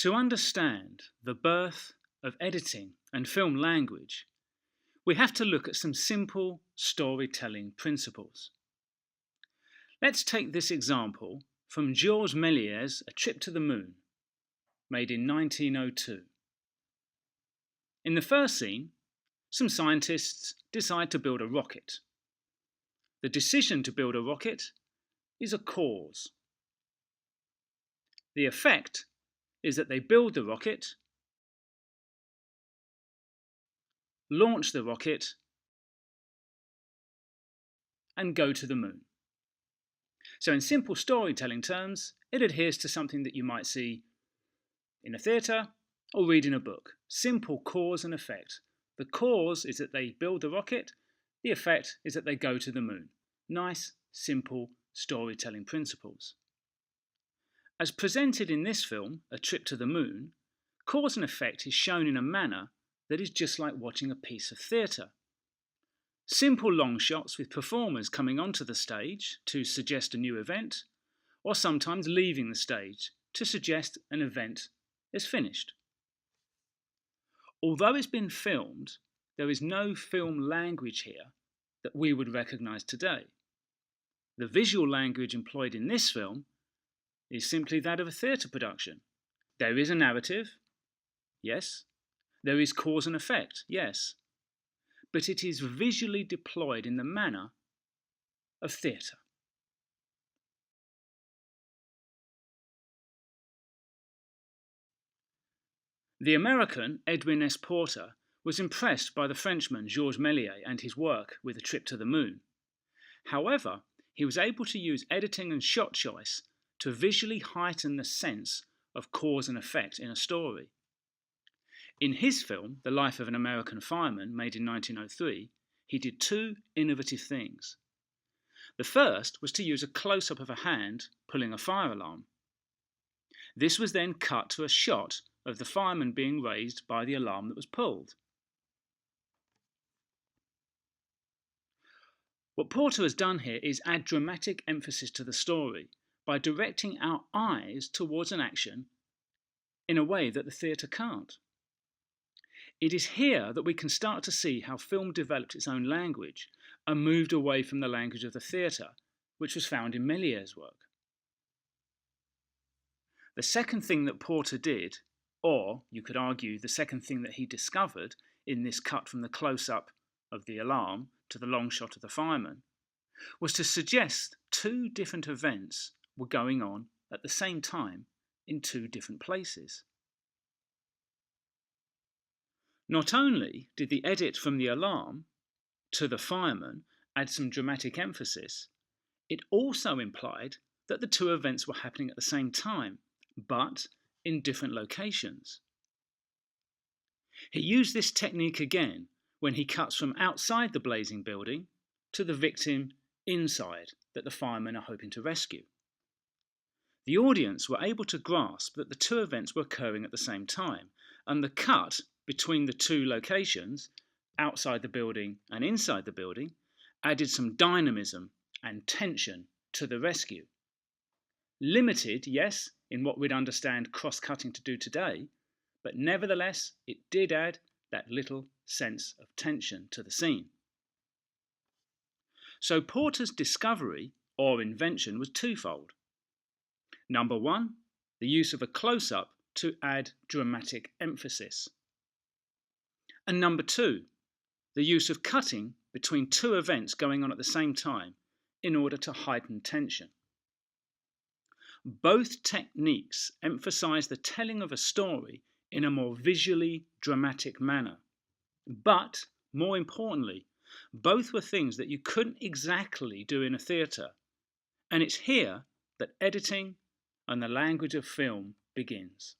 To understand the birth of editing and film language, we have to look at some simple storytelling principles. Let's take this example from Georges Méliès's A Trip to the Moon, made in 1902. In the first scene, some scientists decide to build a rocket. The decision to build a rocket is a cause. The effect is that they build the rocket, launch the rocket, and go to the moon. So in simple storytelling terms, it adheres to something that you might see in a theatre or read in a book. Simple cause and effect. The cause is that they build the rocket, the effect is that they go to the moon. Nice, simple storytelling principles. As presented in this film, A Trip to the Moon, cause and effect is shown in a manner that is just like watching a piece of theatre. Simple long shots with performers coming onto the stage to suggest a new event, or sometimes leaving the stage to suggest an event is finished. Although it's been filmed, there is no film language here that we would recognise today. The visual language employed in this film is simply that of a theatre production. There is a narrative, yes. There is cause and effect, yes. But it is visually deployed in the manner of theatre. The American Edwin S. Porter was impressed by the Frenchman Georges Méliès and his work with A Trip to the Moon. However, he was able to use editing and shot choice to visually heighten the sense of cause and effect in a story. In his film, The Life of an American Fireman, made in 1903, he did two innovative things. The first was to use a close-up of a hand pulling a fire alarm. This was then cut to a shot of the fireman being raised by the alarm that was pulled. What Porter has done here is add dramatic emphasis to the story by directing our eyes towards an action in a way that the theatre can't. It is here that we can start to see how film developed its own language and moved away from the language of the theatre, which was found in Méliès's work. The second thing that Porter did, or you could argue the second thing that he discovered in this cut from the close-up of the alarm to the long shot of the fireman, was to suggest two different events were going on at the same time in two different places. Not only did the edit from the alarm to the fireman add some dramatic emphasis, it also implied that the two events were happening at the same time, but in different locations. He used this technique again when he cuts from outside the blazing building to the victim inside that the firemen are hoping to rescue. The audience were able to grasp that the two events were occurring at the same time, and the cut between the two locations, outside the building and inside the building, added some dynamism and tension to the rescue. Limited, yes, in what we'd understand cross-cutting to do today, but nevertheless it did add that little sense of tension to the scene. So Porter's discovery or invention was twofold. Number one, the use of a close-up to add dramatic emphasis. And number two, the use of cutting between two events going on at the same time in order to heighten tension. Both techniques emphasize the telling of a story in a more visually dramatic manner. But, more importantly, both were things that you couldn't exactly do in a theatre. And it's here that editing and the language of film begins.